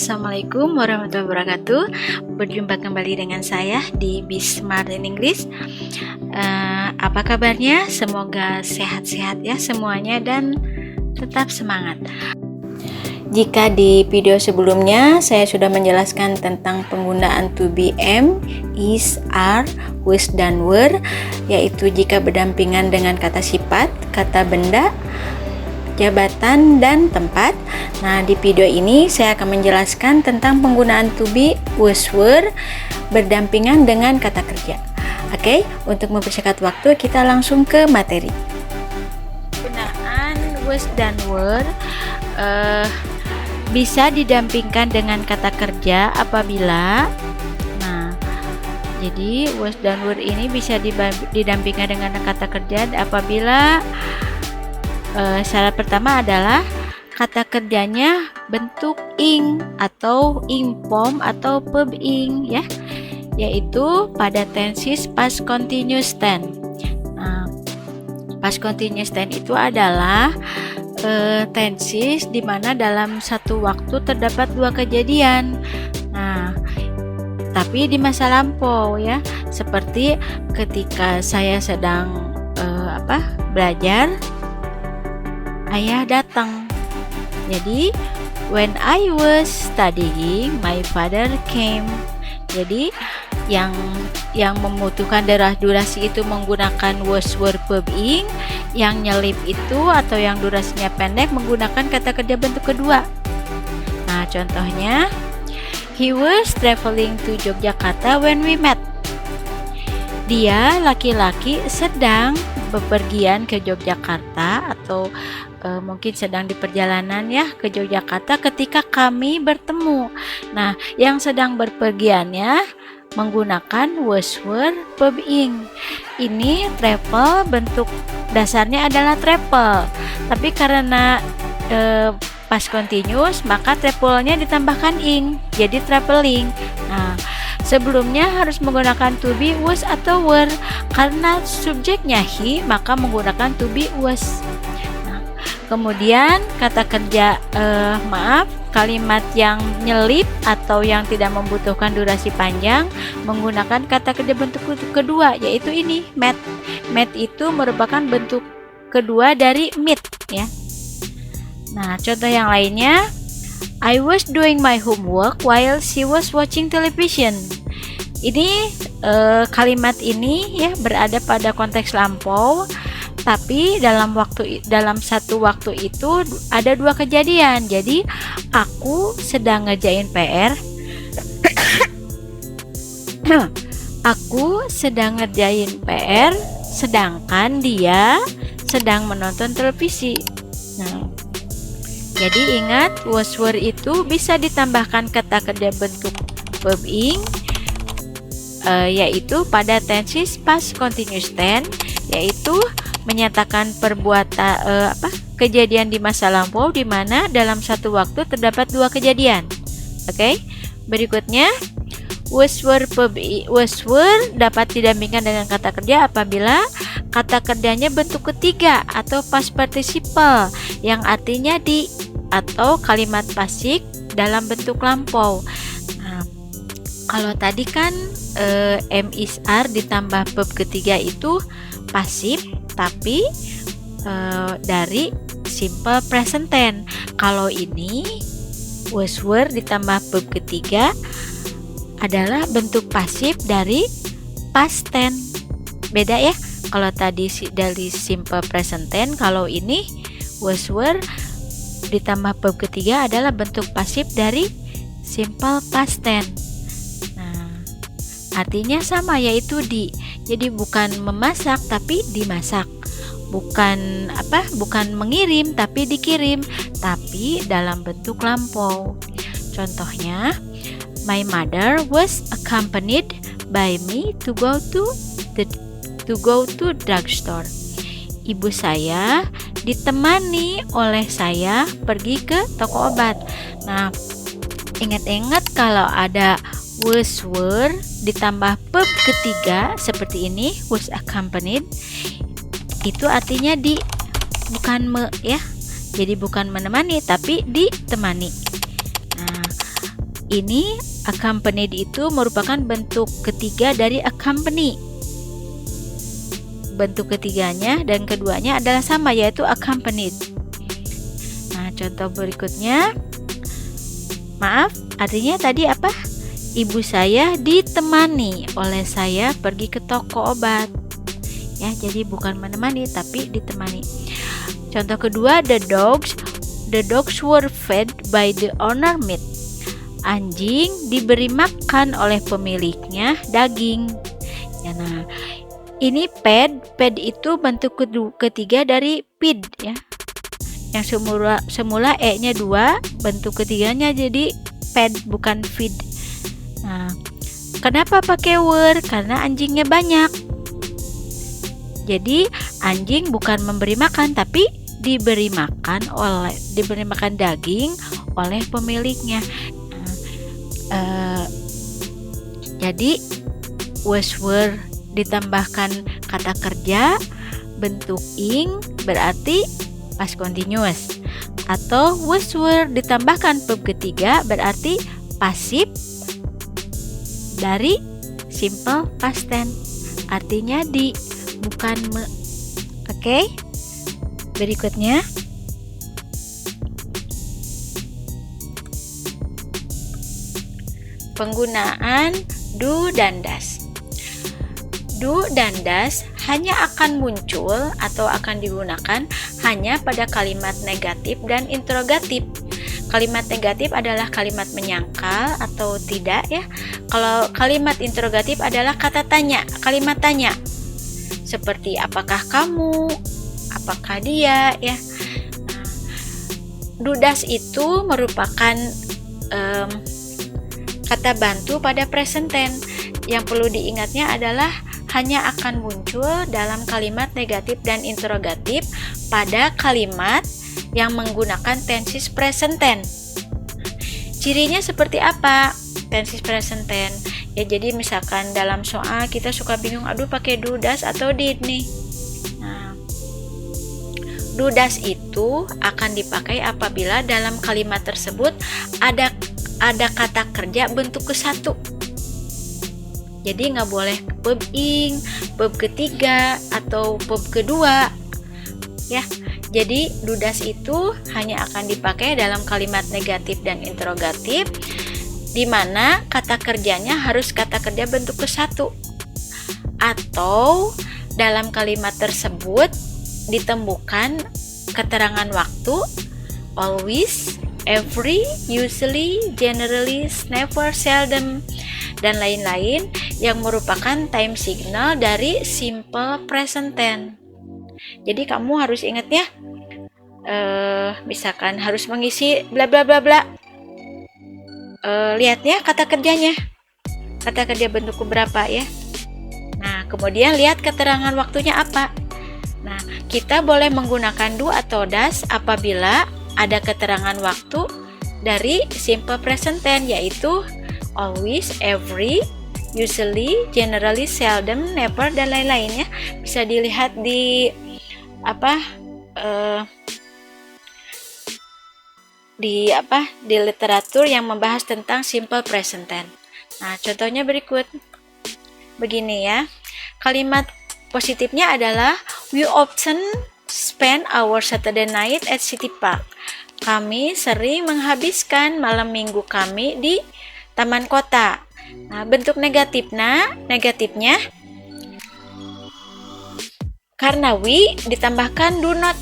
Assalamualaikum warahmatullahi wabarakatuh. Berjumpa kembali dengan saya di Be Smart in English. Apa kabarnya? Semoga sehat-sehat ya semuanya dan tetap semangat. Jika di video sebelumnya saya sudah menjelaskan tentang penggunaan to be, am, is, are, was, dan were, yaitu jika berdampingan dengan kata sifat, kata benda, jabatan, dan tempat. Nah, di video ini saya akan menjelaskan tentang penggunaan to be, was, were berdampingan dengan kata kerja. Oke, untuk mempersingkat waktu kita langsung ke materi. Penggunaan was dan were bisa didampingkan dengan kata kerja apabila jadi was dan were ini bisa didampingkan dengan kata kerja apabila syarat pertama adalah kata kerjanya bentuk ing atau ing form atau verb ing ya, yaitu pada tenses past continuous tense. Nah, past continuous tense itu adalah tenses di mana dalam satu waktu terdapat dua kejadian. Nah, tapi di masa lampau ya, seperti ketika saya sedang belajar, ayah datang. Jadi when I was studying, my father came. Jadi yang membutuhkan durasi itu menggunakan was, were, verb ing. Yang nyelip itu atau yang durasinya pendek menggunakan kata kerja bentuk kedua. Nah, contohnya, he was traveling to Yogyakarta when we met. Dia laki-laki sedang bepergian ke Yogyakarta atau mungkin sedang di perjalanan ya ke Yogyakarta ketika kami bertemu. Nah, yang sedang berpergiannya menggunakan was, were, verb ing. Ini travel, bentuk dasarnya adalah travel. Tapi karena past continuous maka travelnya ditambahkan ing, jadi traveling. Nah, sebelumnya harus menggunakan to be, was, atau were. Karena subjeknya he, maka menggunakan to be, was. Nah, kemudian kata kerja kalimat yang nyelip atau yang tidak membutuhkan durasi panjang menggunakan kata kerja bentuk kedua, yaitu ini met. Met itu merupakan bentuk kedua dari meet ya. Nah, contoh yang lainnya, I was doing my homework while she was watching television. Ini kalimat ini ya berada pada konteks lampau, tapi dalam satu waktu itu ada dua kejadian. Jadi aku sedang ngerjain PR. Aku sedang ngerjain PR, sedangkan dia sedang menonton televisi. Nah, jadi ingat, was, were itu bisa ditambahkan kata kerja bentuk verb ing, yaitu pada tenses past continuous tense, yaitu menyatakan perbuatan kejadian di masa lampau di mana dalam satu waktu terdapat dua kejadian. Oke, berikutnya was, were, dapat didampingkan dengan kata kerja apabila kata kerjanya bentuk ketiga atau past participle yang artinya di atau kalimat pasif dalam bentuk lampau. Nah, kalau tadi kan am, is, are ditambah verb ketiga itu pasif, tapi dari simple present tense. Kalau ini was, were ditambah verb ketiga adalah bentuk pasif dari past tense. Beda ya. Kalau tadi dari simple present tense, kalau ini was, were ditambah verb ketiga adalah bentuk pasif dari simple past tense. Nah, artinya sama, yaitu di. Jadi bukan memasak tapi dimasak. Bukan mengirim tapi dikirim, tapi dalam bentuk lampau. Contohnya, my mother was accompanied by me to go to drugstore. Ibu saya ditemani oleh saya pergi ke toko obat. Nah, ingat-ingat kalau ada was, were ditambah verb ketiga seperti ini, was accompanied, itu artinya di, bukan ya. Jadi bukan menemani tapi ditemani. Nah, ini accompanied itu merupakan bentuk ketiga dari accompany. Bentuk ketiganya dan keduanya adalah sama, yaitu accompanied. Nah, contoh berikutnya, maaf, artinya tadi apa? Ibu saya ditemani oleh saya pergi ke toko obat. Ya, jadi bukan menemani tapi ditemani. Contoh kedua, the dogs were fed by the owner meat. Anjing diberi makan oleh pemiliknya daging. Ya, nah, ini fed itu bentuk ketiga dari feed ya. Yang semula e-nya 2, bentuk ketiganya jadi fed bukan feed. Nah, kenapa pakai were? Karena anjingnya banyak. Jadi anjing bukan memberi makan tapi diberi makan daging oleh pemiliknya. Jadi was were ditambahkan kata kerja bentuk ing berarti past continuous, atau was were ditambahkan verb ketiga berarti pasif dari simple past tense, artinya di bukan me. Oke. Berikutnya penggunaan do dan does. Do dan does hanya akan muncul atau akan digunakan hanya pada kalimat negatif dan interrogatif. Kalimat negatif adalah kalimat menyangkal atau tidak ya. Kalau kalimat interrogatif adalah kata tanya, kalimat tanya. Seperti apakah kamu, apakah dia ya. Do does itu merupakan kata bantu pada present tense. Yang perlu diingatnya adalah hanya akan muncul dalam kalimat negatif dan interrogatif pada kalimat yang menggunakan tenses present tense. Cirinya seperti apa? Tenses present tense. Ya, jadi misalkan dalam soal kita suka bingung, aduh pakai do does atau did nih. Nah, do does itu akan dipakai apabila dalam kalimat tersebut ada kata kerja bentuk ke-1. Jadi nggak boleh verb ing, verb ketiga, atau verb kedua. Ya, jadi do does itu hanya akan dipakai dalam kalimat negatif dan interrogatif, di mana kata kerjanya harus kata kerja bentuk ke-1. Atau dalam kalimat tersebut ditemukan keterangan waktu always, every, usually, generally, never, seldom, dan lain-lain yang merupakan time signal dari simple present tense. Jadi kamu harus ingat ya, misalkan harus mengisi bla bla bla bla. Lihat ya kata kerjanya, kata kerja bentuk keberapa ya. Nah, kemudian lihat keterangan waktunya apa. Nah, kita boleh menggunakan do atau does apabila ada keterangan waktu dari simple present tense, yaitu always, every, usually, generally, seldom, never, dan lain-lainnya. Bisa dilihat di di literatur yang membahas tentang simple present tense. Nah, contohnya berikut. Begini ya. Kalimat positifnya adalah we often spend our Saturday night at City Park. Kami sering menghabiskan malam minggu kami di taman kota. Nah, bentuk negatifnya karena we ditambahkan do not.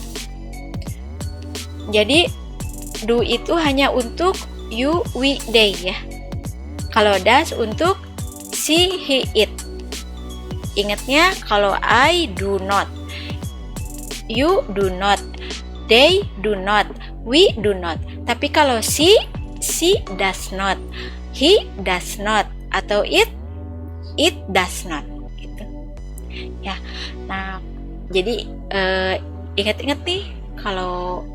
Jadi do itu hanya untuk you, we, they ya. Kalau does untuk she, he, it. Ingatnya kalau I do not, you do not, they do not, we do not. Tapi kalau she does not, he does not, atau it does not gitu. Ya. Nah, jadi ingat-ingat nih, kalau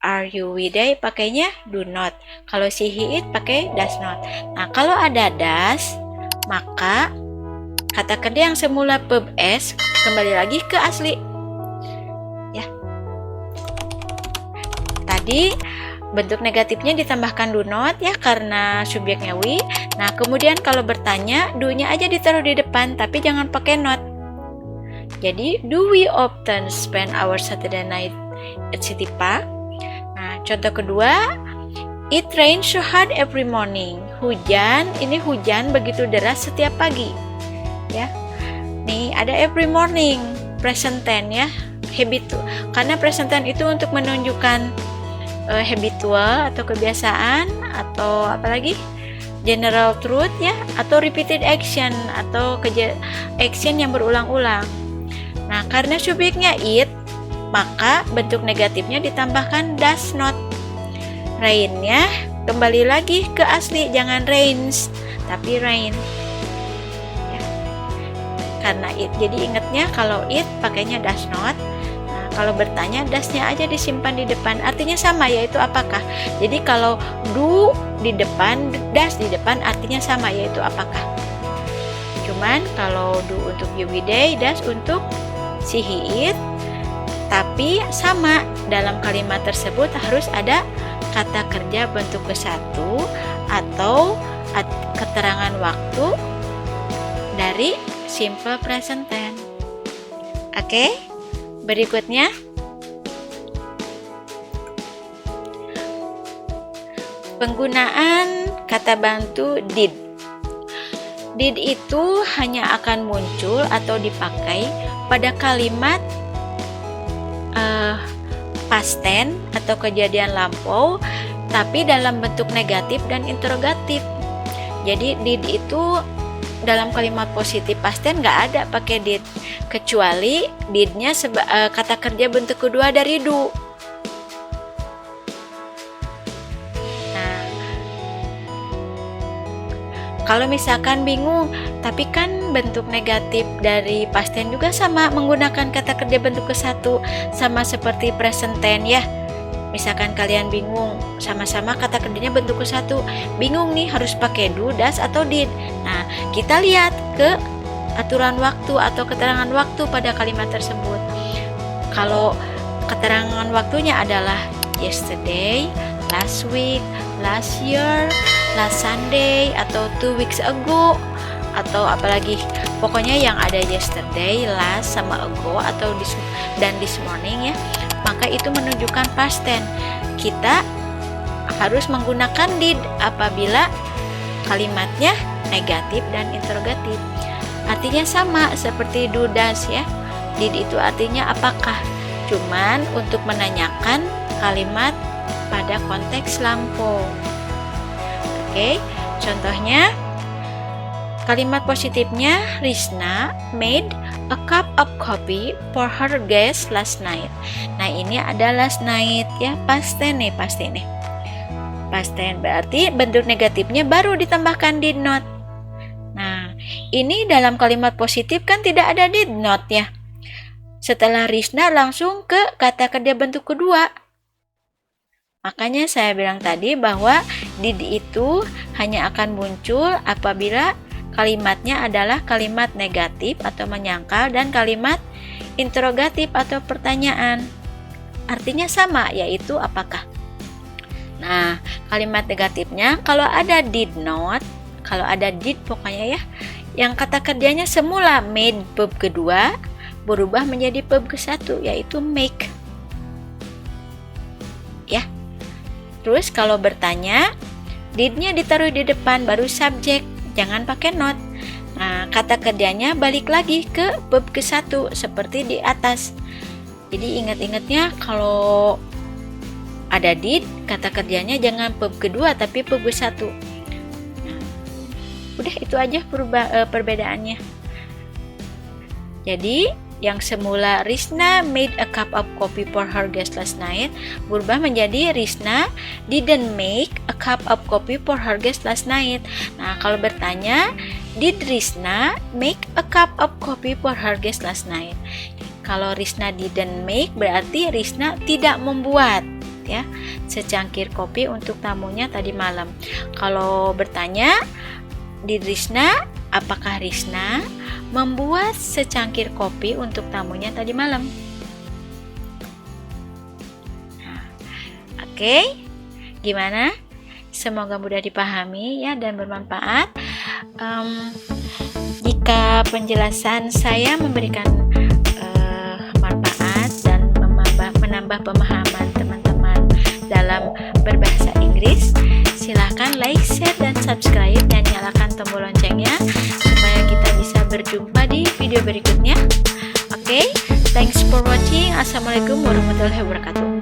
are you, we, they pakainya do not. Kalau she, he, it pakai does not. Nah, kalau ada does, maka kata kerja yang semula verb s kembali lagi ke asli. Ya. Tadi bentuk negatifnya ditambahkan do not ya karena subjeknya we. Nah, kemudian kalau bertanya, do-nya aja ditaruh di depan tapi jangan pakai not. Jadi, do we often spend our Saturday night at City Park? Nah, contoh kedua, it rains so hard every morning. Hujan begitu deras setiap pagi. Ya. Nih, ada every morning, present tense ya, karena present tense itu untuk menunjukkan habitual atau kebiasaan atau apalagi general truth ya, atau repeated action atau action yang berulang-ulang. Nah, karena subjeknya it, maka bentuk negatifnya ditambahkan does not. Rain-nya kembali lagi ke asli, jangan rains tapi rain ya. Karena it, jadi ingatnya kalau it pakainya does not. Kalau bertanya, does-nya aja disimpan di depan. Artinya sama, yaitu apakah. Jadi kalau do di depan, does di depan, artinya sama, yaitu apakah. Cuman kalau do untuk everyday, does untuk si, he, it. Tapi sama, dalam kalimat tersebut harus ada kata kerja bentuk ke-1 atau keterangan waktu dari simple present tense. Oke? Berikutnya, penggunaan kata bantu did. Did itu hanya akan muncul atau dipakai pada kalimat past tense atau kejadian lampau, tapi dalam bentuk negatif dan interrogatif. Jadi did itu dalam kalimat positif past tense nggak ada pakai did, kecuali did-nya kata kerja bentuk kedua dari do. Nah, kalau misalkan bingung, tapi kan bentuk negatif dari past tense juga sama menggunakan kata kerja bentuk ke-1, sama seperti present tense ya. Misalkan kalian bingung, sama-sama kata kerjanya bentuk ke-1, bingung nih harus pakai do, does, atau did. Nah, kita lihat ke aturan waktu atau keterangan waktu pada kalimat tersebut. Kalau keterangan waktunya adalah yesterday, last week, last year, last Sunday, atau 2 weeks ago, atau apalagi, pokoknya yang ada yesterday, last, sama ago, atau this morning ya, maka itu menunjukkan past tense. Kita harus menggunakan did apabila kalimatnya negatif dan interrogatif. Artinya sama seperti do, does ya. Did itu artinya apakah, cuman untuk menanyakan kalimat pada konteks lampau. Oke, contohnya kalimat positifnya, Risna made a cup of coffee for her guest last night. Nah, ini ada last night ya, past tense nih, pasti nih. Past tense berarti bentuk negatifnya baru ditambahkan did not. Nah, ini dalam kalimat positif kan tidak ada did not ya. Setelah Risna langsung ke kata kerja bentuk kedua. Makanya saya bilang tadi bahwa did itu hanya akan muncul apabila kalimatnya adalah kalimat negatif atau menyangkal dan kalimat interrogatif atau pertanyaan. Artinya sama, yaitu apakah. Nah, kalimat negatifnya kalau ada did not, kalau ada did pokoknya ya, yang kata kerjanya semula made verb kedua berubah menjadi verb ke-1 yaitu make. Ya. Terus kalau bertanya, did-nya ditaruh di depan baru subjek, jangan pakai not. Nah, kata kerjanya balik lagi ke verb ke-1 seperti di atas. Jadi ingat-ingatnya kalau ada did, kata kerjanya jangan verb kedua tapi verb ke-1. Nah, udah itu aja perbedaannya. Jadi yang semula Risna made a cup of coffee for her guest last night berubah menjadi Risna didn't make a cup of coffee for her guest last night. Nah, kalau bertanya, did Risna make a cup of coffee for her guest last night? Kalau Risna didn't make berarti Risna tidak membuat ya secangkir kopi untuk tamunya tadi malam. Kalau bertanya, did Risna, apakah Risna membuat secangkir kopi untuk tamunya tadi malam? Nah, oke. Gimana? Semoga mudah dipahami ya dan bermanfaat. Jika penjelasan saya memberikan manfaat dan menambah pemahaman teman-teman dalam berbahasa Inggris, silahkan like, share, dan subscribe, dan nyalakan tombol loncengnya supaya kita bisa berjumpa di video berikutnya. Oke, thanks for watching. Assalamualaikum warahmatullahi wabarakatuh.